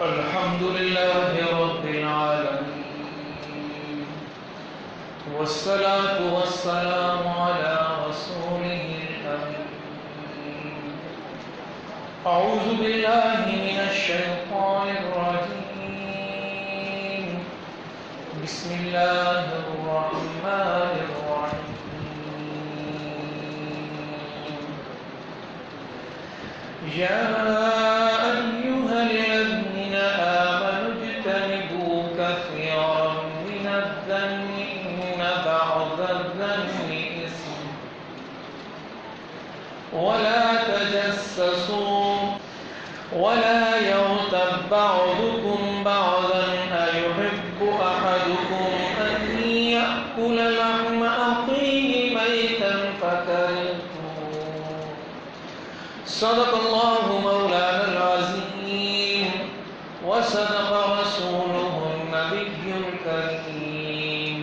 الحمد لله رب العالمين والصلاة والسلام على رسوله الأمين. أعوذ بالله من الشيطان الرجيم. بسم الله الرحمن الرحيم. يا أيها الذين آمنوا اجتنبوا كثيرا من الظن إن بعض الظن إثم ولا تجسسوا ولا يغتب بعضكم بعضا أيحب أحدكم أن يأكل لحم أخيه ميتا فكرهتموه. صدق الله مولانا العظيم وصدق رسوله النبي الكريم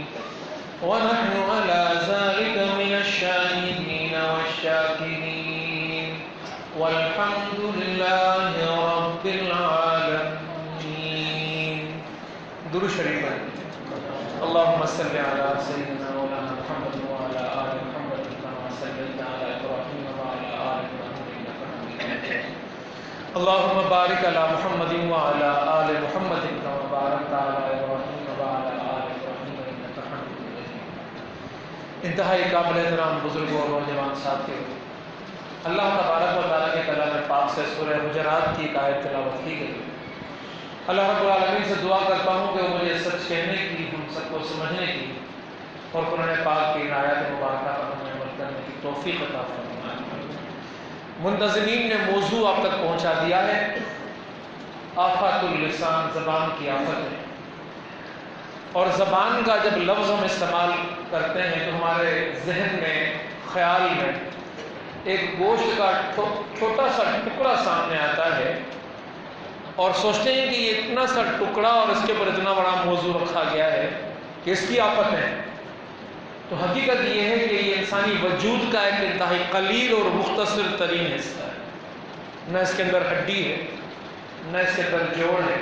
ونحن على ذلك من الشاهدين والشاكرين والحمد لله رب العالمين. درود شریف اللهم صل على سيدنا مولانا محمد وعلى آل محمد كما صليت على إبراهيم وعلى آل إبراهيم إنك حميد مجيد. اللهم بارك على محمد وعلى آل محمد كما باركت على إبراهيم وعلى آل إبراهيم إنك حميد مجيد. انتہائی قابل احترام بزرگوں اور نوجوان ساتھیوں، اللہ تبارک و تعالیٰ کے کلام پاک سے سورہ حجرات کی ایک آیت تلاوت کی گئی. اللہ رب العالمین سے دعا کرتا ہوں کہ وہ مجھے سچ کہنے کی، ہم سب کو سمجھنے کی اور قرآن پاک کی ان آیات مبارکہ پر ہمیں عمل کرنے کی توفیق عطا فرمائے. منتظمین نے موضوع آپ تک پہنچا دیا ہے. آفات اللسان، زبان کی آفت ہے. اور زبان کا جب لفظ ہم استعمال کرتے ہیں تو ہمارے ذہن میں، خیال میں ایک گوشت کا چھوٹا سا ٹکڑا سامنے آتا ہے اور سوچتے ہیں کہ یہ اتنا سا ٹکڑا اور اس کے اوپر اتنا بڑا موضوع رکھا گیا ہے کہ اس کی آفت ہے. تو حقیقت یہ ہے کہ یہ انسانی وجود کا ایک انتہائی قلیل اور مختصر ترین حصہ ہے. نہ اس کے اندر ہڈی ہے، نہ اس کے اندر جوڑ ہے،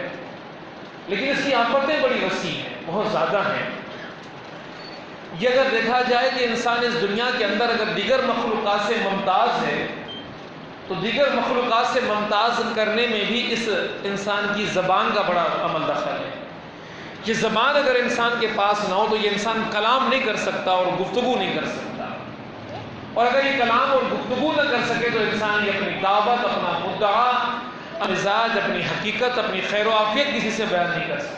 لیکن اس کی آفتیں بڑی وسیع ہیں، بہت زیادہ ہیں. یہ اگر دیکھا جائے کہ انسان اس دنیا کے اندر اگر دیگر مخلوقات سے ممتاز ہے تو دیگر مخلوقات سے ممتاز کرنے میں بھی اس انسان کی زبان کا بڑا عمل دخل ہے. یہ زبان اگر انسان کے پاس نہ ہو تو یہ انسان کلام نہیں کر سکتا اور گفتگو نہیں کر سکتا. اور اگر یہ کلام اور گفتگو نہ کر سکے تو انسان یہ اپنی دعوت، اپنا مدعا، مزاج، اپنی حقیقت، اپنی خیر و عافیت کسی سے بیان نہیں کر سکتا.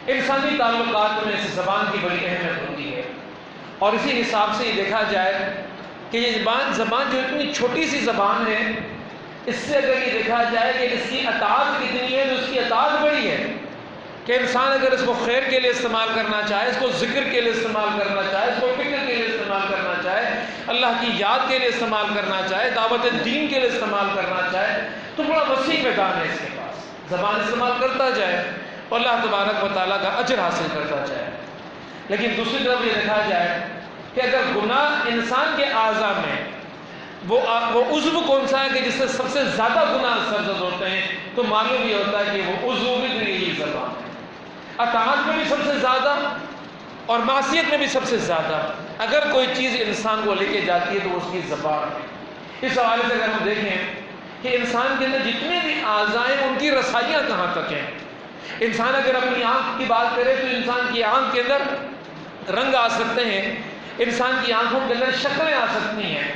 انسانی تعلقات میں اس زبان کی بڑی اہمیت ہوتی ہے. اور اسی حساب سے یہ دیکھا جائے کہ یہ زبان جو اتنی چھوٹی سی زبان ہے، اس سے اگر یہ دیکھا جائے کہ اس کی اطاعت کتنی ہے تو اس کی اطاعت بڑی ہے. کہ انسان اگر اس کو خیر کے لیے استعمال کرنا چاہے، اس کو ذکر کے لیے استعمال کرنا چاہے، اس کو فکر کے لیے استعمال کرنا چاہے، اللہ کی یاد کے لیے استعمال کرنا چاہے، دعوت دین کے لیے استعمال کرنا چاہے تو بڑا وسیع میدان ہے اس کے پاس. زبان استعمال کرتا جائے اور اللہ تبارک و تعالیٰ کا اجر حاصل کرتا جائے. لیکن دوسری طرف یہ دیکھا جائے کہ اگر گناہ انسان کے اعضاء میں وہ عضو کون سا ہے کہ جس سے سب سے زیادہ گناہ سرزد ہوتے ہیں تو معلوم یہ ہوتا ہے کہ وہ عضو بھی یہی زبان ہے. اطاعت میں بھی سب سے زیادہ اور معصیت میں بھی سب سے زیادہ اگر کوئی چیز انسان کو لے کے جاتی ہے تو اس کی زبان ہے. اس حوالے سے اگر ہم دیکھیں کہ انسان کے اندر جتنے بھی اعضاء ہیں ان کی رسائیاں کہاں تک ہیں. انسان اگر اپنی آنکھ کی بات کرے تو انسان کی آنکھ کے اندر رنگ آ سکتے ہیں، انسان کی آنکھوں کے اندر شکلیں آ سکتی ہیں.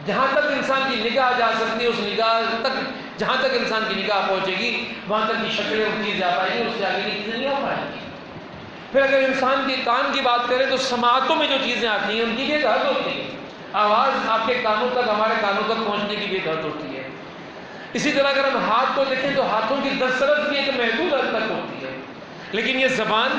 جہاں تک انسان کی نگاہ جا سکتی ہے اس نگاہ تک، جہاں تک انسان کی نگاہ پہنچے گی وہاں تک کی شکلیں ان کی جا پائیں گی، اس سے آگے کی چیزیں نہیں آ پائیں گی. پھر اگر انسان کی کان کی بات کریں تو سماعتوں میں جو چیزیں آتی ہیں ان کی بھی ایک حد ہوتی ہے. آواز آپ کے کانوں تک، ہمارے کانوں تک پہنچنے کی بھی ایک حد ہوتی ہے. اسی طرح اگر ہم ہاتھ کو دیکھیں تو ہاتھوں کی دسترس بھی ایک محدود حد تک ہوتی ہے. لیکن یہ زبان،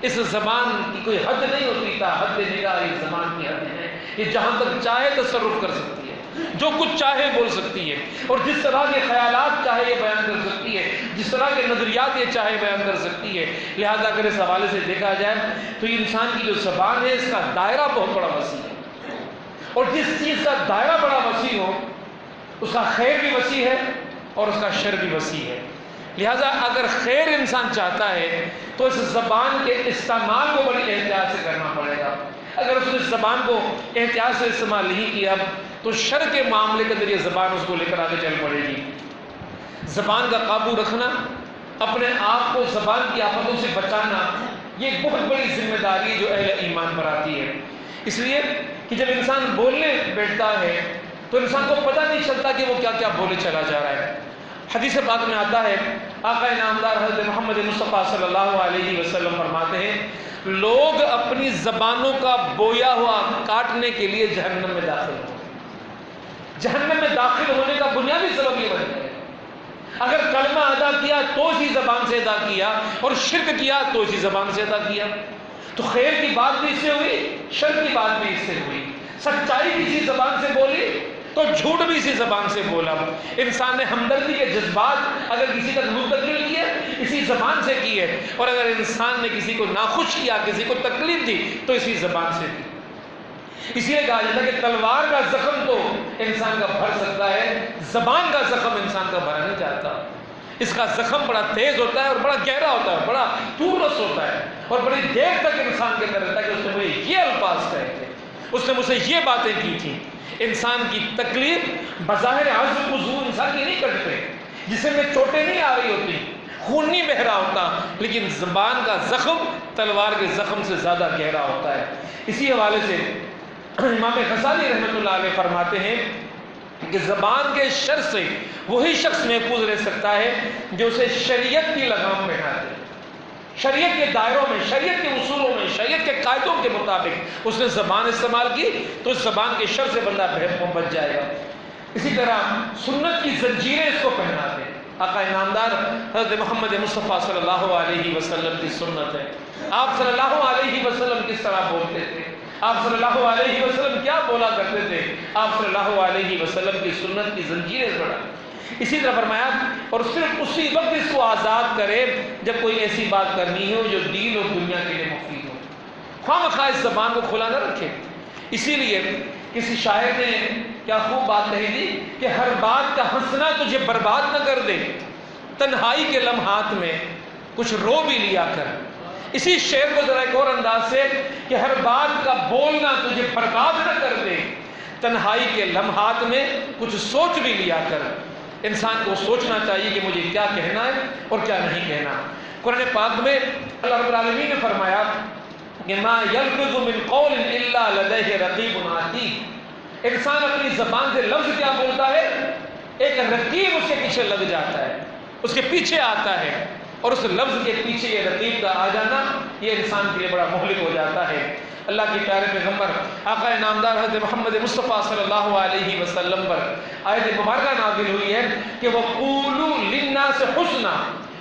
اس زبان کی کوئی حد نہیں ہوتی. تا حد نگاہ یہ زبان کی حد ہے. یہ جہاں تک چاہے تصرف کر سکتی ہے، جو کچھ چاہے بول سکتی ہے، اور جس طرح کے خیالات چاہے یہ بیان کر سکتی ہے، جس طرح کے نظریات یہ چاہے بیان کر سکتی ہے. لہذا اگر اس حوالے سے دیکھا جائے تو یہ انسان کی جو زبان ہے اس کا دائرہ بہت بڑا وسیع ہے. اور جس چیز کا دائرہ بڑا وسیع ہو اس کا خیر بھی وسیع ہے اور اس کا شر بھی وسیع ہے. لہٰذا اگر خیر انسان چاہتا ہے تو اس زبان کے استعمال کو بڑی احتیاط سے کرنا پڑے گا۔ اگر اس نے زبان کو احتیاط سے استعمال نہیں کیا تو شر کے معاملے کے ذریعے زبان اس کو لے کر آگے چل پڑے گی۔ زبان کا قابو رکھنا، اپنے آپ کو زبان کی آفتوں سے بچانا، یہ ایک بہت بڑی ذمہ داری ہے جو اہل ایمان پر آتی ہے۔ اس لیے کہ جب انسان بولنے بیٹھتا ہے تو انسان کو پتہ نہیں چلتا کہ وہ کیا کیا بولے چلا جا رہا ہے۔ حدیث پاک میں آتا ہے، آقا انعامدار حضرت محمد مصطفیٰ صلی اللہ علیہ وسلم فرماتے ہیں، لوگ اپنی زبانوں کا بویا ہوا کاٹنے کے لیے جہنم میں داخل ہوں۔ جہنم میں داخل ہونے کا بنیادی سبب یہ بن ہے، اگر کلمہ ادا کیا تو اسی زبان سے ادا کیا اور شرک کیا تو اسی زبان سے ادا کیا۔ تو خیر کی بات بھی اس سے ہوئی، شر کی بات بھی اس سے ہوئی، سچائی کسی زبان سے بولی تو جھوٹ بھی اسی زبان سے بولا۔ انسان نے ہمدردی کے جذبات اگر کسی تک منتقل کیے اسی زبان سے کیے، اور اگر انسان نے کسی کو ناخوش کیا، کسی کو تکلیف دی تو اسی زبان سے دی۔ اسی لیے کہا جاتا ہے کہ تلوار کا زخم تو انسان کا بھر سکتا ہے، زبان کا زخم انسان کا بھرا نہیں جاتا۔ اس کا زخم بڑا تیز ہوتا ہے اور بڑا گہرا ہوتا ہے، بڑا دورس ہوتا ہے، اور بڑی دیر تک انسان کے اندر رہتا ہے کہ اس نے مجھے یہ الفاظ کہے تھے، اس نے مجھ سے یہ باتیں کی تھیں۔ انسان کی تکلیف بظاہر عزم و زور انسان کی نہیں کٹتے، جسم میں چوٹیں نہیں آ رہی ہوتی، خون نہیں بہہ رہا ہوتا، لیکن زبان کا زخم تلوار کے زخم سے زیادہ گہرا ہوتا ہے۔ اسی حوالے سے امام غزالی رحمۃ اللہ علیہ فرماتے ہیں کہ زبان کے شر سے وہی شخص محفوظ رہ سکتا ہے جو اسے شریعت کی لگام پہنا دے، شریعت کے دائروں میں، شریعت کے اصولوں میں، شریعت کے قاعدوں کے مطابق اس نے زبان استعمال کی تو اس زبان کے شر سے بندہ بچ جائے گا۔ اسی طرح سنت کی زنجیریں اس کو پہنا دے۔ آقا انعامدار حضرت محمد مصطفیٰ صلی اللہ علیہ وسلم کی سنت ہے۔ آپ صلی اللہ علیہ وسلم کس طرح بولتے تھے، آپ صلی اللہ علیہ وسلم کیا بولا کرتے تھے، آپ صلی اللہ علیہ وسلم کی سنت کی زنجیریں بڑھا۔ اسی طرح فرمایا اور صرف اسی وقت اس کو آزاد کرے جب کوئی ایسی بات کرنی ہو جو دین اور دنیا کے لیے مفید ہو، خواہ مخواہ اس زبان کو کھلا نہ رکھے۔ اسی لیے کسی شاعر نے کیا خوب بات کہی تھی کہ ہر بات کا ہنسنا تجھے برباد نہ کر دے، تنہائی کے لمحات میں کچھ رو بھی لیا کر۔ اسی شعر کو ذرا ایک اور انداز سے کہ ہر بات کا بولنا تجھے برباد نہ کر دے، تنہائی کے لمحات میں کچھ سوچ بھی لیا کر۔ انسان کو سوچنا چاہیے کہ مجھے کیا کہنا ہے اور کیا نہیں کہنا۔ قرآن پاک میں اللہ رب العالمین نے فرمایا کہ ما یلفظ من قول الا لدیہ رقیب عتید، انسان اپنی زبان سے لفظ کیا بولتا ہے، ایک رقیب اس کے پیچھے لگ جاتا ہے، اس کے پیچھے آتا ہے، اور اس لفظ کے پیچھے یہ رقیب کا آ جانا یہ انسان کے لیے بڑا مہلک ہو جاتا ہے۔ اللہ کے پیارے پیغمبر آقا انعامدار حضرت محمد مصطفیٰ صلی اللہ علیہ وسلم پر آیت مبارکہ نازل ہوئی ہے کہ وَقُولُوا لِلنَّاسِ حُسْنًا،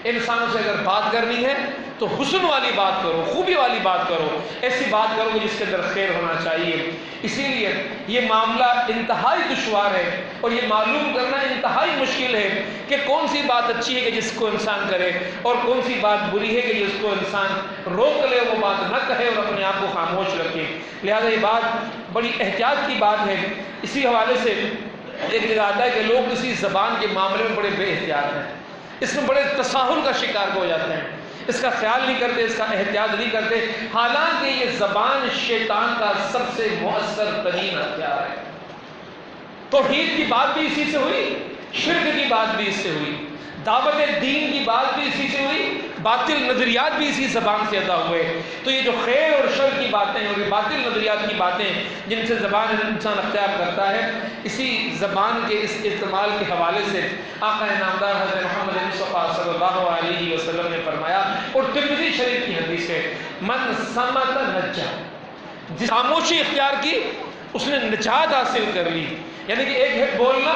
انسانوں سے اگر بات کرنی ہے تو حسن والی بات کرو، خوبی والی بات کرو، ایسی بات کرو جس کے اندر خیر ہونا چاہیے۔ اسی لیے یہ معاملہ انتہائی دشوار ہے اور یہ معلوم کرنا انتہائی مشکل ہے کہ کون سی بات اچھی ہے کہ جس کو انسان کرے اور کون سی بات بری ہے کہ جس کو انسان روک لے، وہ بات نہ کہے اور اپنے آپ کو خاموش رکھے۔ لہذا یہ بات بڑی احتیاط کی بات ہے۔ اسی حوالے سے ایک جگہ آتا ہے کہ لوگ اسی زبان کے معاملے میں بڑے بے احتیاط ہیں، اس میں بڑے تساہل کا شکار ہو جاتے ہیں، اس کا خیال نہیں کرتے، اس کا احتیاط نہیں کرتے، حالانکہ یہ زبان شیطان کا سب سے مؤثر ترین ہتھیار ہے۔ توحید کی بات بھی اسی سے ہوئی، شرک کی بات بھی اس سے ہوئی، دعوت دین کی بات بھی اسی سے ہوئی، باطل نظریات بھی اسی زبان سے ادا ہوئے۔ تو یہ جو خیر اور شر کی باتیں اور یہ باطل نظریات کی باتیں جن سے زبان انسان اختیار کرتا ہے، اسی زبان کے اس استعمال کے حوالے سے آقا انعامدار حضرت محمد مصطفیٰ صلی اللہ علیہ وسلم نے فرمایا، اور ترمذی شریف کی حدیث ہے، من صمت نجا، جس خاموشی اختیار کی اس نے نجات حاصل کر لی۔ یعنی کہ ایک ہے بولنا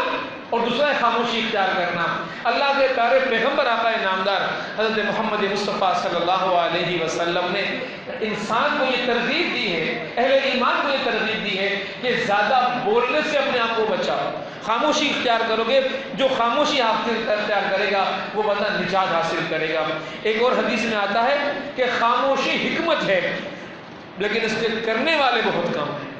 اور دوسرا ہے خاموشی اختیار کرنا۔ اللہ کے پیارے پیغمبر آقا انعامدار حضرت محمد مصطفیٰ صلی اللہ علیہ وسلم نے انسان کو یہ ترغیب دی ہے، اہل ایمان کو یہ ترغیب دی ہے کہ زیادہ بولنے سے اپنے آپ کو بچاؤ، خاموشی اختیار کرو گے، جو خاموشی اختیار کرے گا وہ بندہ نجات حاصل کرے گا۔ ایک اور حدیث میں آتا ہے کہ خاموشی حکمت ہے لیکن اس کے کرنے والے بہت کم ہیں۔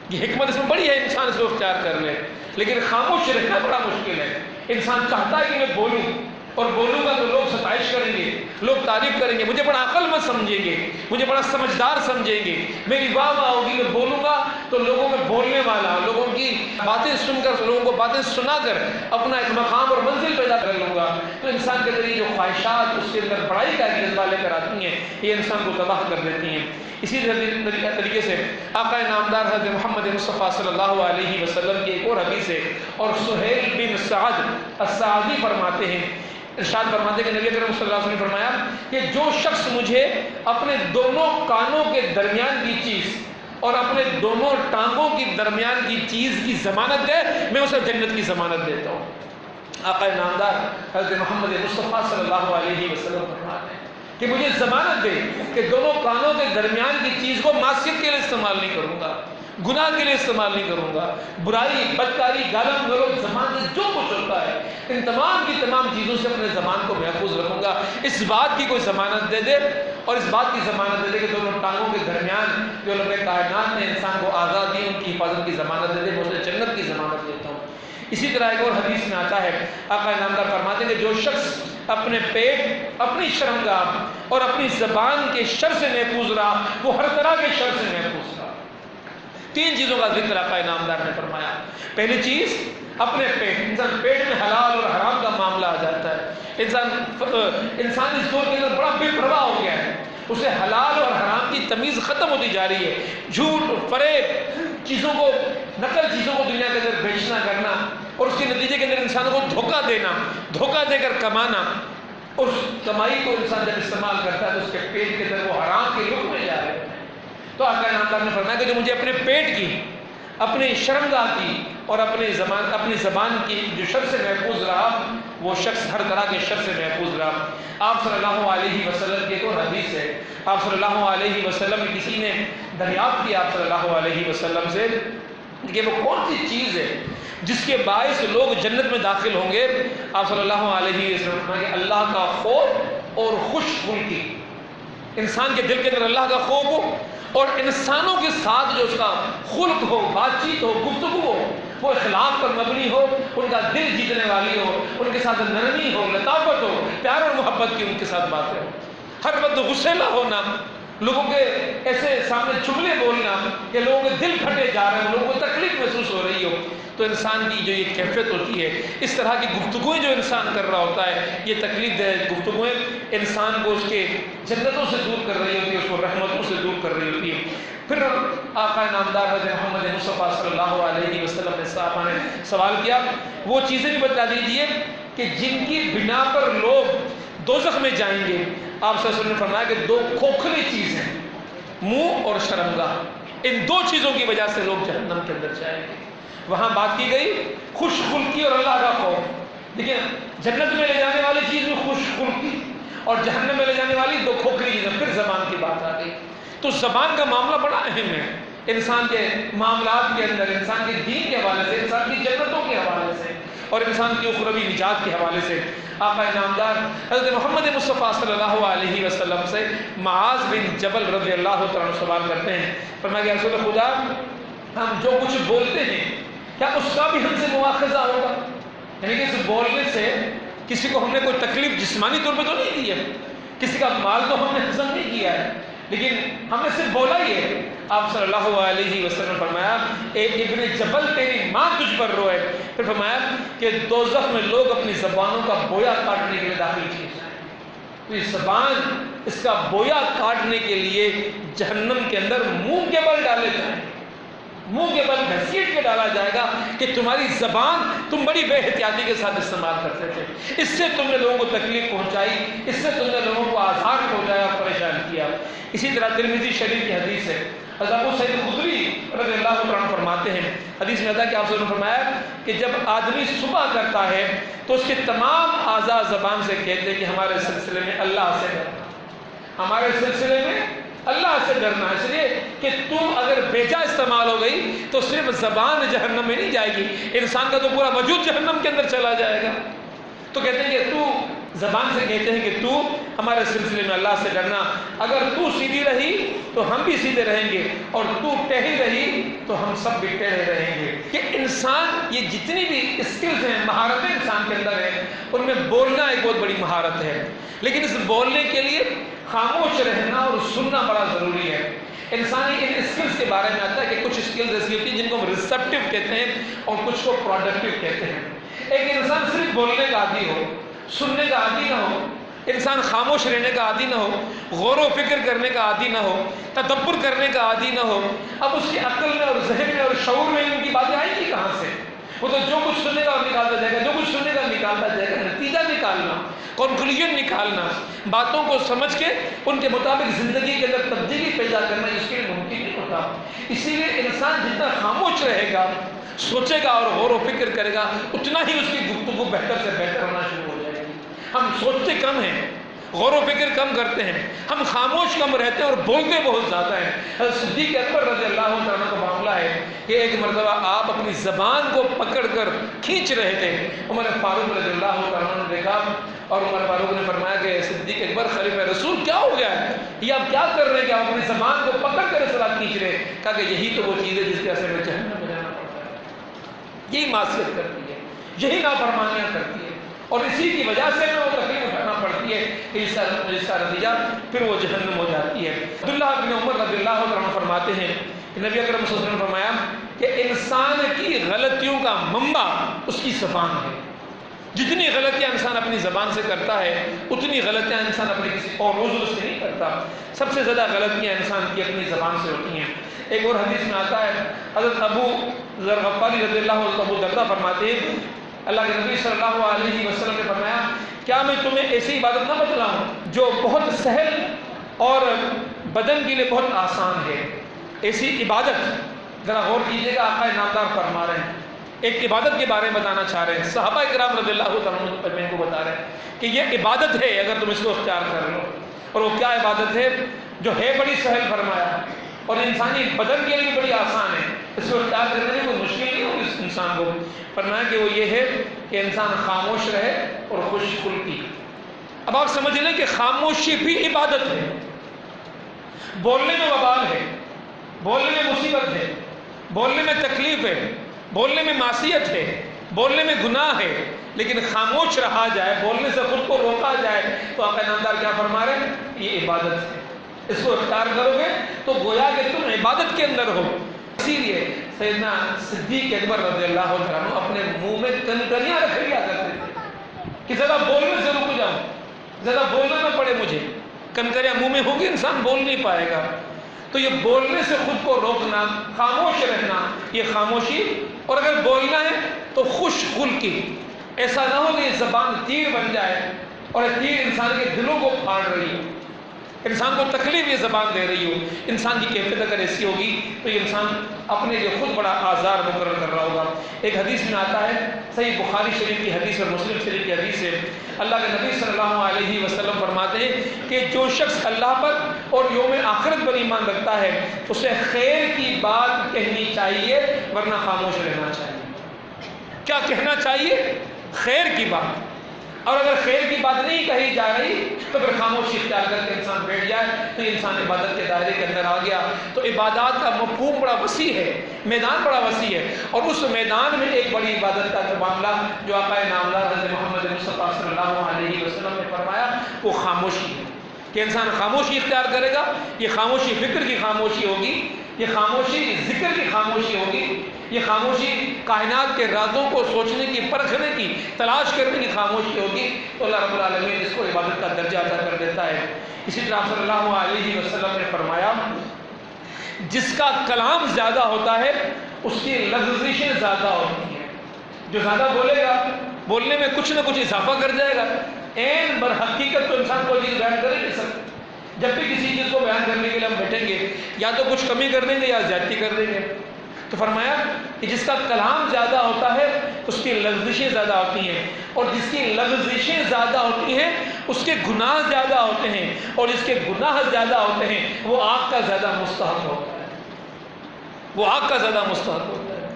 یہ حکمت اس میں بڑی ہے، انسان اس کو اختیار کر لے، لیکن خاموش رہنا بڑا مشکل ہے۔ انسان چاہتا ہے کہ میں بولوں اور بولوں گا تو لوگ ستائش کریں گے، لوگ تعریف کریں گے، مجھے بڑا عقل مند سمجھیں گے، مجھے بڑا سمجھدار سمجھیں گے، میری واہ واہ ہوگی، میں بولوں گا تو لوگوں میں بولنے والا، لوگوں کی باتیں سن کر، لوگوں کو باتیں سنا کر اپنا ایک مقام اور منزل پیدا کر لوں گا۔ تو انسان کے ذریعے جو خواہشات اس کے اندر بڑائی کا جذبہ لے کر آتی ہیں، یہ انسان کو تباہ کر دیتی ہیں۔ اسی طریقے سے آقا نامدار حضرت محمد مصطفیٰ صلی اللہ علیہ وسلم کی ایک اور حدیث ہے، اور سہیل بن سعد الساعدی فرماتے ہیں، ارشاد فرماتے ہیں کہ نبی اکرم صلی اللہ علیہ وسلم نے فرمایا کہ جو شخص مجھے اپنے دونوں کانوں کے درمیان کی چیز اور اپنے دونوں ٹانگوں کی درمیان کی چیز کی ضمانت دے، میں اسے جنت کی ضمانت دیتا ہوں۔ آقا نامدار حضرت محمد مصطفیٰ صلی اللہ علیہ وسلم فرماتے ہیں کہ مجھے ضمانت دے کہ دونوں کانوں کے درمیان کی چیز کو معصیت کے لیے استعمال نہیں کروں گا، گناہ کے لیے استعمال نہیں کروں گا، برائی، بدکاری، گالم گلوچ، زبان سے جو کچھ ہوتا ہے ان تمام کی تمام چیزوں سے اپنے زبان کو محفوظ رکھوں گا۔ اس بات کی کوئی ضمانت دے دے، اور اس بات کی ضمانت دے دے کہ دونوں ٹانگوں کے درمیان جو لوگ کائنات نے انسان کو آزادی، ان کی حفاظت کی ضمانت دے دے، میں اسے جنت کی ضمانت دیتا ہوں۔ اسی طرح ایک اور حدیث میں آتا ہے، آقا نامدار فرماتے ہیں کہ جو شخص اپنے پیٹ، اپنی شرمگاہ اور اپنی زبان کے شر سے محفوظ رہا، وہ ہر طرح کے شر سے محفوظ رہا۔ تین چیزوں کا ذکر آقا نامدار نے فرمایا۔ پہلی چیز اپنے پیٹ، انسان پیٹ میں حلال اور حرام کا معاملہ آ جاتا ہے، انسان اس دور کے اندر بڑا بے پرواہ ہو گیا ہے، اسے حلال اور حرام کی تمیز ختم ہوتی جا رہی ہے، جھوٹ، فریب، چیزوں کو، نقل چیزوں کو دنیا کے اندر بیچنا کرنا، اور اس کے نتیجے کے اندر انسانوں کو دھوکہ دینا، دھوکہ دے کر کمانا، اس کمائی کو انسان جب استعمال کرتا ہے تو اس کے پیٹ کے اندر وہ حرام کے لک میں جا رہے ہیں۔ تو آقا نامدار نے فرمایا کہ جو مجھے اپنے پیٹ کی، اپنی شرمگاہ کی اور اپنی زبان کی جو شر سے محفوظ رہا، وہ شخص ہر طرح کے شر سے محفوظ رہا۔ آپ صلی اللہ علیہ وسلم کی ایک اور حدیث ہے، آپ صلی اللہ علیہ وسلم کسی نے دریافت کیا آپ صلی اللہ علیہ وسلم سے کہ وہ کون سی چیز ہے جس کے باعث لوگ جنت میں داخل ہوں گے؟ آپ صلی اللہ علیہ وسلم نے فرمایا کہ اللہ کا خوف اور خوش خلقی، انسان کے دل کے اندر اللہ کا خوف ہو اور انسانوں کے ساتھ جو اس کا خلق ہو، بات چیت ہو، گفتگو ہو، وہ اخلاق پر مبنی ہو، ان کا دل جیتنے والی ہو، ان کے ساتھ نرمی ہو، لطافت ہو، پیار اور محبت کی ان کے ساتھ باتیں ہو، ہر وقت غصے نہ ہونا، لوگوں کے ایسے سامنے چغلے بولنا کہ لوگوں کے دل پھٹے جا رہے ہیں، لوگوں کو تکلیف محسوس ہو رہی ہو، تو انسان کی جو یہ کیفیت ہوتی ہے، اس طرح کی گفتگویں جو انسان کر رہا ہوتا ہے، یہ تکلیف دہ گفتگویں انسان کو اس کے جنتوں سے دور کر رہی ہوتی ہے، اس کو رحمتوں سے دور کر رہی ہوتی ہے۔ پھر آقا نامدار حضرت محمد مصطفیٰ صلی اللہ علیہ وسلم نے صحابہ نے سوال کیا، وہ چیزیں بھی بتا دیجئے کہ جن کی بنا پر لوگ دوزخ میں جائیں گے۔ آپ صلی اللہ علیہ وسلم نے فرمایا کہ دو کھوکھلی چیزیں، منہ اور شرمگاہ، ان دو چیزوں کی وجہ سے لوگ جہنم کے اندر جائیں گے۔ وہاں بات کی گئی خوش خلقی اور اللہ کا خوف۔ دیکھیں جنت میں لے جانے والی چیز میں خوش خلقی اور جہنم میں لے جانے والی دو کھوکھلی چیزیں۔ پھر زبان کی بات آ گئی، تو زبان کا معاملہ بڑا اہم ہے انسان کے معاملات کے اندر، انسان کے دین کے حوالے سے، انسان کی جنتوں کے حوالے سے اور انسان کی اخروی نجات کے حوالے سے۔ آقا نامدار حضرت محمد مصطفیٰ صلی اللہ علیہ وسلم سے معاذ بن جبل رضی اللہ تعالیٰ سوال کرتے ہیں، فرمایا کہ رسول خدا، ہم جو کچھ بولتے ہیں کیا اس کا بھی ہم سے مواخذہ ہوگا؟ یعنی کہ اس بولنے سے کسی کو ہم نے کوئی تکلیف جسمانی طور پہ تو نہیں دی ہے، کسی کا مال تو ہم نے ہضم نہیں کیا ہے، لیکن ہم نے صرف بولا ہی ہے۔ آپ صلی اللہ علیہ وسلم نے فرمایا اے ابن جبل، تیری ماں تجھ پر روئے۔ پھر فرمایا کہ دوزخ میں لوگ اپنی زبانوں کا بویا کاٹنے کے لیے داخل کیے جائیں، تو یہ زبان، اس کا بویا کاٹنے کے لیے جہنم کے اندر منہ کے بل ڈالے جائیں، منہ کے بل گھسیٹ کے ڈالا جائے گا کہ تمہاری زبان تم بڑی بے احتیاطی کے ساتھ استعمال کرتے تھے، اس سے تم نے لوگوں کو تکلیف پہنچائی، اس سے تم نے لوگوں کو آزار پہنچایا، پریشان کیا۔ اسی طرح ترمذی شریف کی حدیث ہے، حضرت ابو سعید خدری رضی اللہ عنہ فرماتے ہیں، حدیث میں آتا ہے کہ آپ نے فرمایا کہ جب آدمی صبح کرتا ہے تو اس کے تمام اعضاء زبان سے کہتے ہیں کہ ہمارے سلسلے میں اللہ سے ڈرنا، ہمارے سلسلے میں اللہ سے ڈرنا، اس لیے کہ تم اگر بیجا استعمال ہو گئی تو صرف زبان جہنم میں نہیں جائے گی، انسان کا تو پورا وجود جہنم کے اندر چلا جائے گا۔ تو کہتے ہیں کہ تو زبان سے کہتے ہیں کہ تو ہمارے سلسلے میں اللہ سے ڈرنا، اگر تو سیدھی رہی تو ہم بھی سیدھے رہیں گے، اور تو ٹیڑھی رہی تو ہم سب بھی ٹیڑھے رہیں گے۔ کہ انسان یہ جتنی بھی اسکلز ہیں، مہارتیں انسان کے اندر ہیں، ان میں بولنا ایک بہت بڑی مہارت ہے، لیکن اس بولنے کے لیے خاموش رہنا اور سننا بڑا ضروری ہے۔ انسانی ان اسکلز کے بارے میں آتا ہے کہ کچھ اسکلز ایسی ہوتی ہیں جن کو ہم ریسیپٹیو کہتے ہیں اور کچھ کو پروڈکٹیو کہتے ہیں۔ ایک انسان صرف بولنے کا عادی ہو، سننے کا عادی نہ ہو، انسان خاموش رہنے کا عادی نہ ہو، غور و فکر کرنے کا عادی نہ ہو، تدبر کرنے کا عادی نہ ہو، اب اس کی عقل میں اور ذہن میں اور شعور میں ان کی باتیں آئیں گی کہاں سے؟ وہ تو جو کچھ سننے کا نکالتا جائے گا، جو کچھ سننے کا نکالتا جائے گا، نتیجہ نکالنا، کنکلوژن نکالنا، باتوں کو سمجھ کے ان کے مطابق زندگی کے اندر تبدیلی پیدا کرنا اس کے لیے ممکن نہیں ہوتا۔ اسی لیے انسان جتنا خاموش رہے گا، سوچے گا اور غور و فکر کرے گا، اتنا ہی اس کی گفتگو بہتر سے بہتر ہونا شروع ہو جائے گی۔ ہم سوچتے کم ہیں، غور و فکر کم کرتے ہیں، ہم خاموش کم رہتے ہیں اور بولتے بہت زیادہ ہیں۔ حضرت صدیق اکبر رضی اللہ عنہ کا معاملہ ہے کہ ایک مرتبہ آپ اپنی زبان کو پکڑ کر کھینچ رہے تھے، عمر فاروق رضی اللہ عنہ نے دیکھا اور عمر فاروق نے فرمایا کہ صدیق اکبر خلیفہ رسول کیا ہو گیا ہے، یہ آپ کیا کر رہے ہیں کہ آپ اپنی زبان کو پکڑ کر سلاد کھینچ رہے ہیں؟ کہا کہ یہی تو وہ چیز ہے جس کے اثر میں جہنم میں جانا پڑتا ہے، یہی معصیت کرتی ہے، یہی نافرمانیاں کرتی ہے، اور اسی کی وجہ سے میں وہ تکلیف اٹھانا پڑتی ہے کہ اس کا نتیجہ پھر وہ جہنم ہو جاتی ہے۔ عبداللہ بن عمر رضی اللہ عنہ فرماتے ہیں کہ نبی اکرم صلی اللہ علیہ وسلم نے فرمایا کہ انسان کی غلطیوں کا منبع اس کی زبان ہے۔ جتنی غلطیاں انسان اپنی زبان سے کرتا ہے اتنی غلطیاں انسان اپنے کسی اور عضو سے نہیں کرتا۔ سب سے زیادہ غلطیاں انسان کی اپنی زبان سے ہوتی ہیں۔ ایک اور حدیث میں آتا ہے، حضرت ابو ذر غفاری رضی اللہ عنہ ابو دردہ فرماتے ہیں اللہ کے نبی صلی اللہ علیہ وسلم نے فرمایا کیا میں تمہیں ایسی عبادت نہ بتلاؤں جو بہت سہل اور بدن کے لیے بہت آسان ہے؟ ایسی عبادت، ذرا غور کیجیے گا، آقا نامدار فرما رہے ہیں، ایک عبادت کے بارے میں بتانا چاہ رہے ہیں، صحابہ کرام رضی اللہ عنہ کو بتا رہے ہیں کہ یہ عبادت ہے اگر تم اس کو اختیار کر لو۔ اور وہ کیا عبادت ہے؟ جو ہے بڑی سہل فرمایا اور انسانی بدن کے لیے بڑی آسان ہے، اس کو اختیار کرنے میں کوئی مشکل نہیں ہوگی اس انسان کو۔ فرمایا کہ وہ یہ ہے کہ انسان خاموش رہے اور خوش خلقی۔ اب آپ سمجھ لیں کہ خاموشی بھی عبادت ہے۔ بولنے میں وبال ہے، بولنے میں مصیبت ہے، بولنے میں تکلیف ہے، بولنے میں معصیت ہے، بولنے میں گناہ ہے، لیکن خاموش رہا جائے، بولنے سے خود کو روکا جائے تو آقا نامدار کیا فرما رہے ہیں؟ یہ عبادت ہے۔ اس کو اختیار کرو گے تو گویا کہ تم عبادت کے اندر ہو۔ اسی لیے سیدنا صدیق اکبر رضی اللہ عنہ اپنے منہ میں کنکریاں رکھ لیا کرتے تھے کہ ذرا بولنے سے رک جاؤں، ذرا بولنا نہ پڑے مجھے۔ کنکریاں منہ میں ہوگی انسان بول نہیں پائے گا۔ تو یہ بولنے سے خود کو روکنا، خاموش رہنا، یہ خاموشی، اور اگر بولنا ہے تو خوش خلقی، ایسا نہ ہو کہ یہ زبان تیر بن جائے اور یہ تیر انسان کے دلوں کو پھاڑ رہی ہو، انسان کو تکلیف یہ زبان دے رہی ہو۔ انسان کی کیفیت اگر ایسی ہوگی تو یہ انسان اپنے لیے خود بڑا آزار مقرر کر رہا ہوگا۔ ایک حدیث میں آتا ہے، صحیح بخاری شریف کی حدیث اور مسلم شریف کی حدیث ہے، اللہ کے نبی صلی اللہ علیہ وسلم فرماتے ہیں کہ جو شخص اللہ پر اور یوم آخرت پر ایمان رکھتا ہے اسے خیر کی بات کہنی چاہیے ورنہ خاموش رہنا چاہیے۔ کیا کہنا چاہیے؟ خیر کی بات، اور اگر خیر کی بات نہیں کہی جا رہی تو پھر خاموشی اختیار کر کے انسان بیٹھ جائے تو انسان عبادت کے دائرے کے اندر آ گیا۔ تو عبادات کا مفہوم بڑا وسیع ہے، میدان بڑا وسیع ہے، اور اس میدان میں ایک بڑی عبادت کا معاملہ جو آقا نامدار حضرت محمد مصطفیٰ صلی اللہ علیہ وسلم نے فرمایا وہ خاموشی ہے کہ انسان خاموشی اختیار کرے گا۔ یہ خاموشی فکر کی خاموشی ہوگی، یہ خاموشی ذکر کی خاموشی ہوگی، یہ خاموشی کائنات کے رازوں کو سوچنے کی، پرکھنے کی، تلاش کرنے کی خاموشی ہوگی، تو اللہ رب العالمین اس کو عبادت کا درجہ عطا کر دیتا ہے۔ اسی طرح صلی اللہ علیہ وسلم نے فرمایا جس کا کلام زیادہ ہوتا ہے اس کی لغزشیں زیادہ ہوتی ہیں۔ جو زیادہ بولے گا بولنے میں کچھ نہ کچھ اضافہ کر جائے گا۔ عین برحقیقت تو انسان کو چیز بیان کر ہی نہیں سکتا۔ جب بھی کسی چیز کو بیان کرنے کے لیے ہم بیٹھیں گے یا تو کچھ کمی کر دیں گے یا زیادتی کر دیں گے۔ تو فرمایا کہ جس کا کلام زیادہ ہوتا ہے اس کی لغزشیں زیادہ ہوتی ہیں، اور جس کی لغزشیں زیادہ ہوتی ہیں اس کے گناہ زیادہ ہوتے ہیں، اور جس کے گناہ زیادہ ہوتے ہیں وہ آگ کا زیادہ مستحق ہوتا ہے، وہ آگ کا زیادہ مستحق ہوتا ہے۔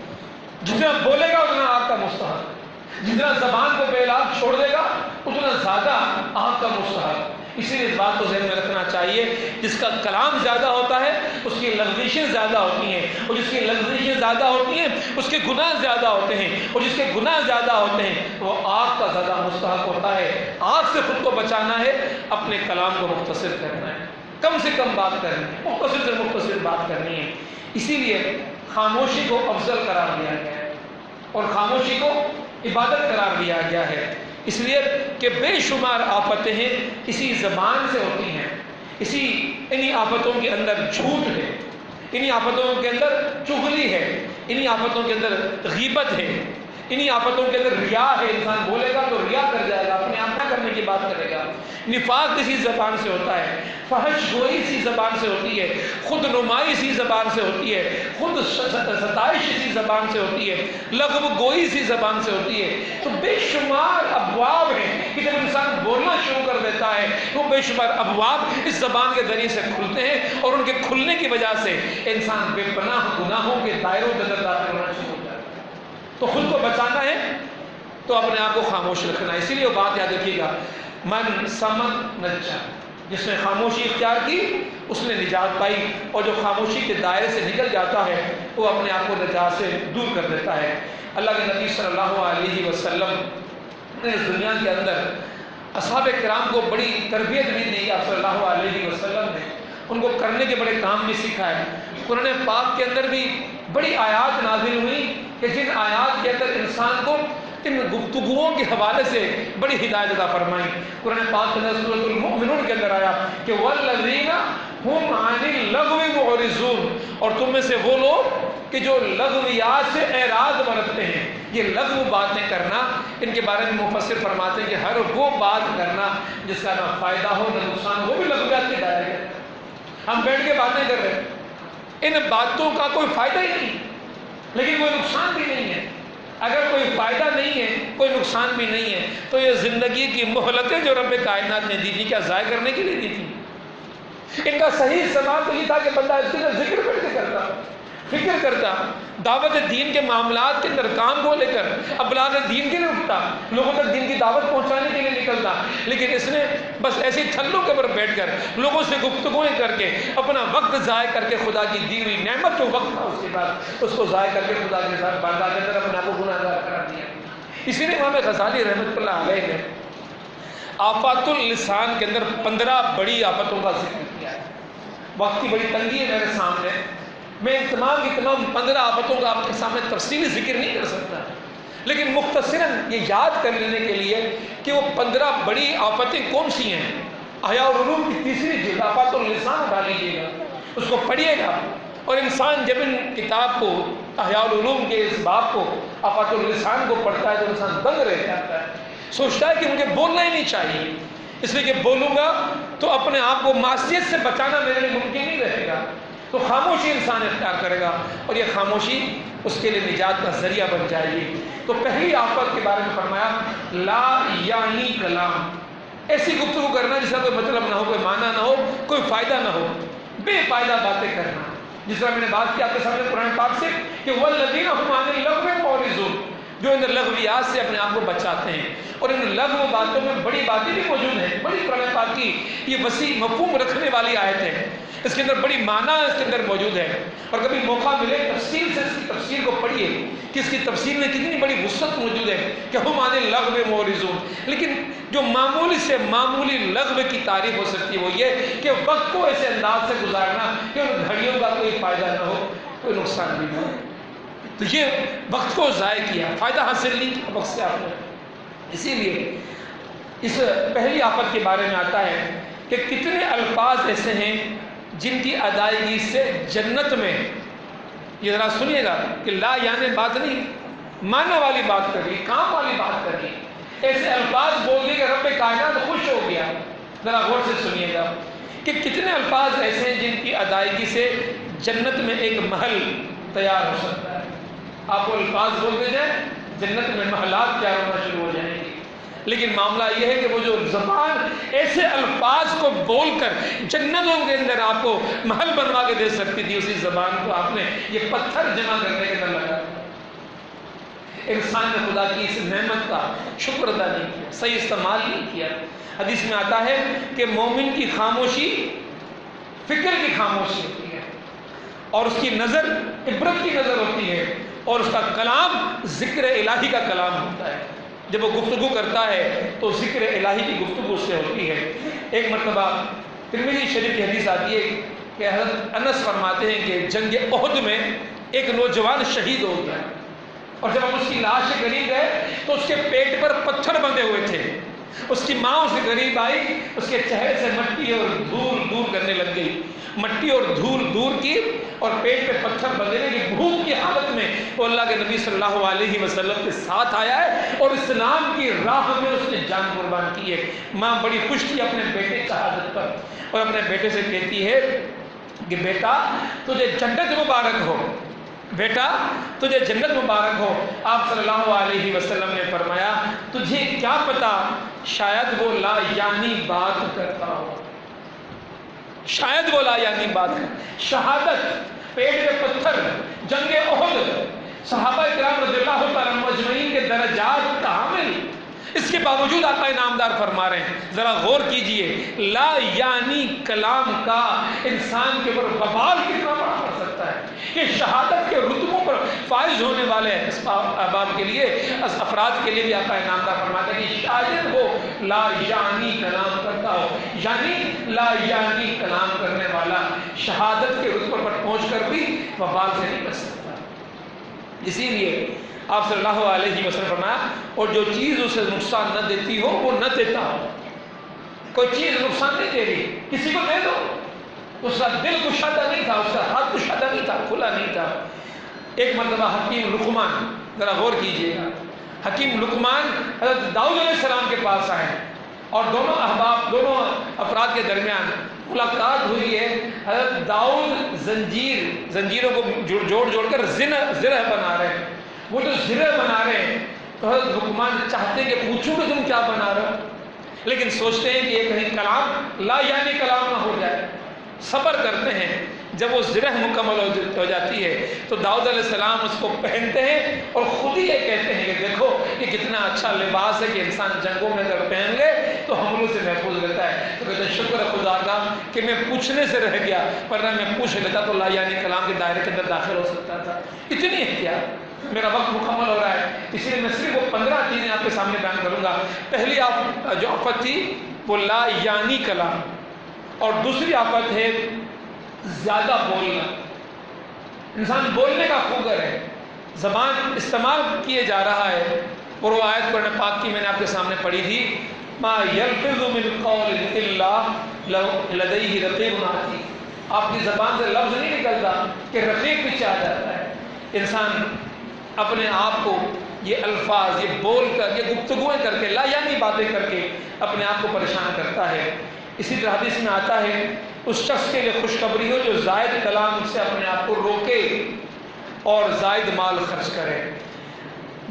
جتنا بولے گا اتنا آگ کا مستحق، جتنا زبان کو بے لاگ چھوڑ دے گا اتنا زیادہ آگ کا مستحق۔ اسی لیے اس بات کو ذہن میں رکھنا چاہیے، جس کا کلام زیادہ ہوتا ہے اس کی لغزشیں زیادہ ہوتی ہیں، اور جس کی لغزشیں زیادہ ہوتی ہیں اس کے گناہ زیادہ ہوتے ہیں، اور جس کے گناہ زیادہ ہوتے ہیں وہ آگ کا زیادہ مستحق ہوتا ہے۔ آگ سے خود کو بچانا ہے، اپنے کلام کو مختصر کرنا ہے، کم سے کم بات کرنی ہے، مختصر سے مختصر بات کرنی ہے۔ اسی لیے خاموشی کو افضل قرار دیا گیا ہے اور خاموشی کو عبادت قرار دیا گیا ہے، اس لیے کہ بے شمار آفتیں ہیں اسی زبان سے ہوتی ہیں۔ انہی آفتوں کے اندر جھوٹ ہے، انہی آفتوں کے اندر چغلی ہے، انہی آفتوں کے اندر غیبت ہے، انہی آفتوں کے اندر ریا ہے۔ انسان بولے گا تو ریا کر جائے گا، اپنے آپ نہ کرنے کی بات کرے گا۔ نفاق اسی زبان سے ہوتا ہے، فحش گوئی اسی زبان سے ہوتی ہے، خود نمائی اسی زبان سے ہوتی ہے، خود ستائش اسی زبان سے ہوتی ہے، لغو گوئی اسی زبان سے ہوتی ہے۔ تو بے شمار ابواب ہیں کہ جب انسان بولنا شروع کر دیتا ہے وہ بے شمار ابواب اس زبان کے ذریعے سے کھلتے ہیں، اور ان کے کھلنے کی وجہ سے انسان بے پناہ گناہوں کے دائروں کے اندر داخل ہونا شروع ہوتا ہے۔ تو خود کو بچانا ہے تو اپنے آپ کو خاموش رکھنا ہے۔ اسی لیے وہ بات یاد رکھیے گا، من سمت نجا، جس نے خاموشی اختیار کی اس نے نجات پائی، اور جو خاموشی کے دائرے سے نکل جاتا ہے وہ اپنے آپ کو نجات سے دور کر دیتا ہے۔ اللہ کے نبی صلی اللہ علیہ وسلم نے اس دنیا کے اندر اصحاب کرام کو بڑی تربیت بھی دی۔ آپ صلی اللہ علیہ وسلم نے ان کو کرنے کے بڑے کام بھی سکھائے۔ قرآن پاک کے اندر بھی بڑی آیات نازل ہوئی کہ جن آیات کے اندر انسان کو ان گفتگوؤں کے حوالے سے بڑی ہدایت عطا فرمائی۔ قرآن پاک کے اندر سورۃ المؤمنون کے اندر آیا کہ والذین هم عن اللغو معرضون، اور تم میں سے وہ لوگ کہ جو لغویات سے اعراض برتتے ہیں۔ یہ لغو باتیں کرنا، ان کے بارے میں مفسر فرماتے ہیں کہ ہر وہ بات کرنا جس کا نہ فائدہ ہو نہ نقصان ہو، وہ بھی لغویات کے دائرے میں۔ ہم بیٹھ کے باتیں کر رہے ہیں، ان باتوں کا کوئی فائدہ ہی نہیں لیکن کوئی نقصان بھی نہیں ہے۔ اگر کوئی فائدہ نہیں ہے کوئی نقصان بھی نہیں ہے تو یہ زندگی کی مہلتیں جو رب کائنات نے دی تھی کیا ضائع کرنے کے لیے دی تھی؟ ان کا صحیح استعمال تو یہ تھا کہ بندہ اس کے ذکر بیٹھ کے کرتا، فکر کرتا، دعوت دین کے معاملات کے اندر کام کو لے کر ابلاغ دین کے لیے اٹھتا، لوگوں تک دین کی دعوت پہنچانے کے لیے نکلتا۔ لیکن اس نے بس ایسی تھلوں کے اوپر بیٹھ کر لوگوں سے گفتگویں کر کے اپنا وقت ضائع کر کے خدا کی دی ہوئی نعمت جو وقت تھا اس کے بعد اس کو ضائع کر کے خدا کے ساتھ بارگاہ کے اندر اپنے آپ کو گناہ گار قرار دیا۔ اسی لیے امام غزالی رحمۃ اللہ علیہ نے آفات اللسان کے اندر 15 بڑی آفتوں کا ذکر کیا ہے۔ وقت کی بڑی تنگی ہے میرے سامنے، میں تمام کی تمام 15 آفتوں کا آپ کے سامنے تفصیلی ذکر نہیں کر سکتا، لیکن مختصراً یہ یاد کر لینے کے لیے کہ وہ 15 بڑی آفتیں کون سی ہیں۔ احیاء العلوم کی 3ری جلد آفات اللسان اٹھا لیجیے گا، اس کو پڑھیے گا، اور انسان جب ان کتاب کو احیاء العلوم کے اس باب کو آفات اللسان کو پڑھتا ہے تو انسان دنگ رہ جاتا ہے، سوچتا ہے کہ مجھے بولنا ہی نہیں چاہیے، اس لیے کہ بولوں گا تو اپنے آپ کو معصیت سے بچانا میرے لیے ممکن نہیں رہے گا۔ تو خاموشی انسان اختیار کرے گا اور یہ خاموشی اس کے لیے نجات کا ذریعہ بن جائے گی۔ تو پہلی آفت کے بارے میں فرمایا لا یعنی کلام، ایسی گفتگو کرنا جس کا کوئی مطلب نہ ہو، کوئی معنی نہ ہو، کوئی فائدہ نہ ہو، بے فائدہ باتیں کرنا۔ جس طرح میں نے بات کی آپ کے سامنے قرآن پاک سے کہ والذین هم عن اللغو معرضون، جو ان لغویات سے اپنے آپ کو بچاتے ہیں، اور ان لغو باتوں میں بڑی باتیں بھی موجود ہیں۔ بڑی قرآن پاک کی یہ وسیع مفہوم رکھنے والی آیت ہے، اس کے اندر بڑی معنی اس کے اندر موجود ہے، اور کبھی موقع ملے تفصیل سے اس کی تفسیر کو پڑھیے کہ اس کی تفسیر میں کتنی بڑی وسعت موجود ہے کہ ہم عن اللغو معرضون۔ لیکن جو معمولی سے معمولی لغو کی تعریف ہو سکتی ہے وہ یہ کہ وقت کو ایسے انداز سے گزارنا کہ ان گھڑیوں کا کوئی فائدہ نہ ہو، کوئی نقصان بھی نہ ہو۔ تو یہ وقت کو ضائع کیا، فائدہ حاصل نہیں کیا وقت سے آپ نے۔ اسی لیے اس پہلی آفت کے بارے میں آتا ہے کہ کتنے الفاظ ایسے ہیں جن کی ادائیگی سے جنت میں، یہ ذرا سنیے گا کہ لا یعنی بات نہیں، معنی والی بات کر لی، کام والی بات کر لی، ایسے الفاظ بول دیے کہ رب کائنات خوش ہو گیا۔ ذرا غور سے سنیے گا کہ کتنے الفاظ ایسے ہیں جن کی ادائیگی سے جنت میں ایک محل تیار ہو سکتا ہے۔ آپ وہ الفاظ بولتے جائیں جنت میں محلات تیار ہونا شروع ہو جائیں گے، لیکن معاملہ یہ ہے کہ وہ جو زبان ایسے الفاظ کو بول کر جنتوں کے اندر آپ کو محل بنوا کے دے سکتی تھی، اسی زبان کو آپ نے یہ پتھر جمع کرنے کے اندر لگا۔ انسان نے خدا کی اس نعمت کا شکر ادا نہیں کیا، صحیح استعمال نہیں کیا۔ حدیث میں آتا ہے کہ مومن کی خاموشی فکر کی خاموشی ہوتی ہے، اور اس کی نظر عبرت کی نظر ہوتی ہے، اور اس کا کلام ذکر الہی کا کلام ہوتا ہے۔ جب وہ گفتگو کرتا ہے تو ذکر الہی کی گفتگو سے ہوتی ہے۔ ایک مرتبہ ترمذی شریف کی حدیث آتی ہے کہ حضرت انس فرماتے ہیں کہ جنگ احد میں ایک نوجوان شہید ہو گیا، اور جب ہم اس کی لاش کے قریب گئے تو اس کے پیٹ پر پتھر بندھے ہوئے تھے۔ اس کی ماں اس کے قریب آئی، اس کے چہرے سے مٹی اور دھول دور کرنے لگ گئی، مٹی اور دھول دور کی، اور پیٹ پہ پتھر بندھنے کی بھوک کی حالت میں وہ اللہ کے نبی صلی اللہ علیہ وسلم کے ساتھ آیا ہے، اور اسلام کی راہ میں اس نے جان قربان کی ہے۔ ماں بڑی خوش تھی اپنے بیٹے کی شہادت پر، اور اپنے بیٹے سے کہتی ہے کہ بیٹا تجھے جنت مبارک ہو، بیٹا تجھے جنت مبارک ہو۔ آپ صلی اللہ علیہ وسلم نے فرمایا تجھے کیا پتا شاید وہ لا یعنی بات کرتا ہو، شاید وہ لا یعنی بات ہے۔ شہادت، پیٹ میں پتھر، جنگ احد، صحابہ کرام رضی اللہ تعالیٰ عنہم اجمعین کے درجات کامل، اس کے باوجود آقا انعامدار فرما رہے ہیں، ذرا غور کیجئے لا یعنی کلام کا انسان کے اوپر وبال کتنا بڑا پڑ سکتا ہے۔ کہ شہادت کے رتبوں پر فائز ہونے والے احباب کے لیے، افراد کے لیے بھی آقا انعامدار فرماتا ہے کہ شاید وہ لا یعنی کلام کرتا ہو، یعنی لا یعنی کلام کرنے والا شہادت کے رتبے پر پہنچ کر بھی وبال سے نہیں بچ سکتا۔ اسی لیے آپ صلی اللہ علیہ وسلم فرمایا اور جو چیز اسے نقصان نہ دیتی ہو وہ نہ دیتا ہو۔ کوئی چیز نقصان نہیں دے رہی، کسی کو دے دو۔ اس کا دل کشادہ نہیں تھا، اس کا ہاتھ کشادہ نہیں تھا، کھلا نہیں تھا۔ ایک مرتبہ حکیم لقمان، ذرا غور کیجیے گا، حکیم لقمان حضرت داؤد علیہ السلام کے پاس آئے، اور دونوں احباب، دونوں افراد کے درمیان ملاقات ہوئی ہے۔ حضرت داؤد زنجیروں کو جوڑ جوڑ کر زرہ بنا رہے ہیں۔ وہ جو زرہ بنا رہے ہیں تو حضرت لقمان چاہتے ہیں کہ پوچھوں کہ تم کیا بنا رہے ہو، لیکن سوچتے ہیں کہ یہ کہیں کلام لا یعنی کلام نہ ہو جائے، صبر کرتے ہیں۔ جب وہ زرہ مکمل ہو جاتی ہے تو داؤد علیہ السلام اس کو پہنتے ہیں، اور خود ہی یہ کہتے ہیں کہ دیکھو یہ کتنا اچھا لباس ہے کہ انسان جنگوں میں اگر پہن لے تو حملوں سے محفوظ رہتا ہے۔ تو کہتے ہیں شکر خدا کا کہ میں پوچھنے سے رہ گیا، ورنہ میں پوچھ لیتا تو لا یعنی کلام کے دائرے کے اندر داخل ہو سکتا تھا۔ اتنی احتیاط۔ میرا وقت مکمل ہو رہا ہے، اس لیے میں صرف وہ 15 چیزیں آپ کے سامنے بیان کروں گا۔ پہلی جو آفت تھی وہ لا یعنی کلام، اور دوسری آفت ہے زیادہ بولنا۔ انسان بولنے کا خوگر ہے، زبان استعمال کیے جا رہا ہے۔ اور وہ آیت قرآن پاک کی میں نے آپ کے سامنے پڑھی تھی، ما یلفظ من قول الا لدیہ رقیب عتید۔ آپ کی زبان سے لفظ نہیں نکلتا کہ رقیب پیچھے آ جاتا ہے۔ انسان اپنے آپ کو یہ الفاظ، یہ بول کر، یہ گفتگویں کر کے، لا یعنی باتیں کر کے اپنے آپ کو پریشان کرتا ہے۔ اسی طرح حدیث میں آتا ہے اس شخص کے لیے خوشخبری ہو جو زائد کلام سے اپنے آپ کو روکے اور زائد مال خرچ کرے۔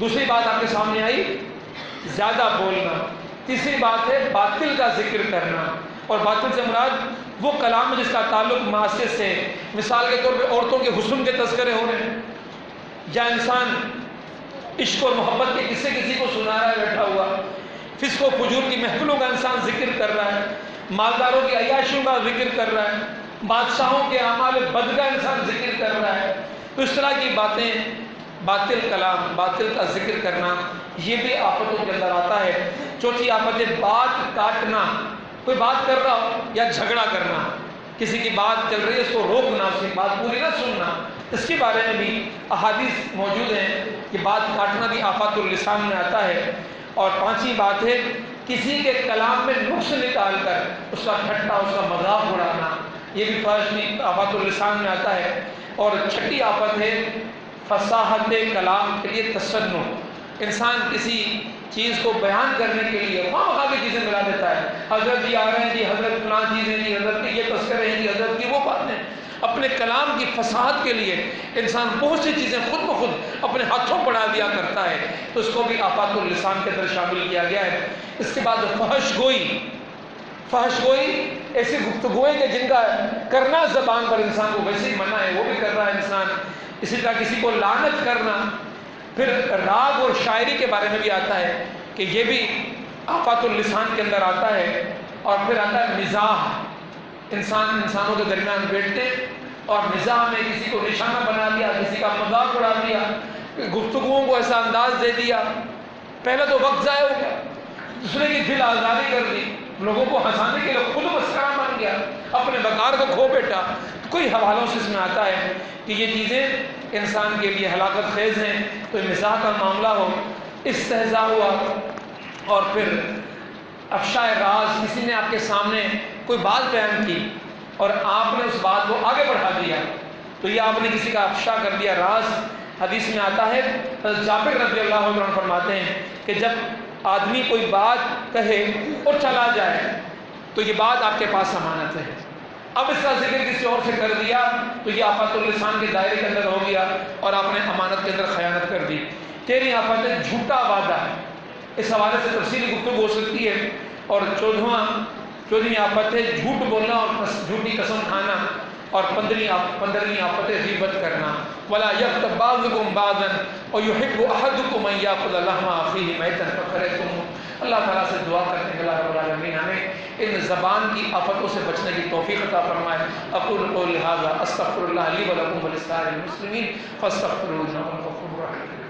دوسری بات آپ کے سامنے آئی زیادہ بولنا۔ تیسری بات ہے باطل کا ذکر کرنا، اور باطل سے مراد وہ کلام ہے جس کا تعلق معصیت سے، مثال کے طور پہ عورتوں کے حسن کے تذکرے ہو رہے ہیں، یا انسان عشق اور محبت کے قصے کسی کو سنا رہا ہے بیٹھا ہوا، فسق و فجور کی محفلوں کا انسان ذکر کر رہا ہے، مالداروں کی عیاشیوں کا ذکر کر رہا ہے، بادشاہوں کے اعمال بد کا انسان ذکر کر رہا ہے۔ تو اس طرح کی باتیں، باطل کلام، باطل کا ذکر کرنا، یہ بھی آفتوں کے اندر آتا ہے۔ چوتھی آفت ہے بات کاٹنا۔ کوئی بات کر رہا ہو یا جھگڑا کرنا، کسی کی بات چل رہی ہے اس کو روکنا، اس کی بات پوری نہ سننا، اس کے بارے میں بھی احادیث موجود ہیں کہ بات کاٹنا بھی آفات اللسان میں آتا ہے۔ اور پانچویں بات ہے کسی کے کلام میں نقص نکال کر اس کا ٹھٹا، اس کا مذاق اڑانا، یہ بھی پانچویں آفات اللسان میں آتا ہے۔ اور چھٹی آفت ہے فصاحت کلام کے لیے تصنع۔ انسان کسی چیز کو بیان کرنے کے لیے خواہ کی چیزیں ملا دیتا ہے، حضرت جی آ رہے ہیں جی، حضرت فلاں چیزیں جی، حضرت کے یہ تذکرے ہیں جی، حضرت کی وہ باتیں۔ اپنے کلام کی فصاحت کے لیے انسان بہت سی چیزیں خود بخود اپنے ہاتھوں بڑھا دیا کرتا ہے، تو اس کو بھی آفات اللسان کے اندر شامل کیا گیا ہے۔ اس کے بعد فحش گوئی ایسی گفتگویں کہ جن کا کرنا زبان پر انسان کو ویسے ہی منع ہے، وہ بھی کر رہا ہے انسان۔ اسی طرح کسی کو لعنت کرنا، پھر راگ اور شاعری کے بارے میں بھی آتا ہے کہ یہ بھی آفات اللسان کے اندر آتا ہے. اور پھر آتا ہے مزاح، انسانوں کے درمیان بیٹھتے اور مزاح میں کسی کو نشانہ بنا دیا، کسی کا مذاق اڑا دیا، گفتگوؤں کو ایسا انداز دے دیا. پہلے تو وقت ضائع ہو گیا، دوسرے کی دل آزاری کر دی، لوگوں کو ہنسانے کے لیے خود مسخرہ بن گیا، اپنے وقار کو کھو بیٹھا. کوئی حوالوں سے اس میں آتا ہے کہ یہ چیزیں انسان کے لیے ہلاکت خیز ہیں. کوئی مزاح کا معاملہ ہو، استہزاء ہوا، اور پھر افشاء راز، کسی نے آپ کے سامنے کوئی بات بیان کی اور آپ نے اس بات کو آگے بڑھا دیا، تو یہ آپ نے کسی کا افشا کر دیا راز. حدیث میں آتا ہے، حضرت جابر رضی اللہ عنہ فرماتے ہیں کہ جب آدمی کوئی بات کہے اور چلا جائے تو یہ بات آپ کے پاس امانت ہے. اب اس کا ذکر کسی اور سے کر دیا تو یہ آفات اللسان کے دائرے کے اندر ہو گیا اور آپ نے امانت کے اندر خیانت کر دی. 13 آفت ہے جھوٹا وعدہ. اس حوالے سے تفصیلی گفتگو ہو سکتی ہے. اور 14ویں آفت ہے جھوٹ بولنا اور جھوٹی قسم کھانا. اور 15ویں آفت ہے غیبت کرنا. ولا یغتب بعضکم بعضا ویحب احدکم ان یاکل لحم اخیہ میتا فکرہتموہ. اللہ تعالیٰ سے دعا کرنے کے اللہ رب العالمین ہمیں ان زبان کی آفتوں سے بچنے کی توفیق عطا فرمائے. اقول قولی ھذا استغفر اللہ لی ولکم ولسائر المسلمین فاستغفروہ انہ هو الغفور الرحیم.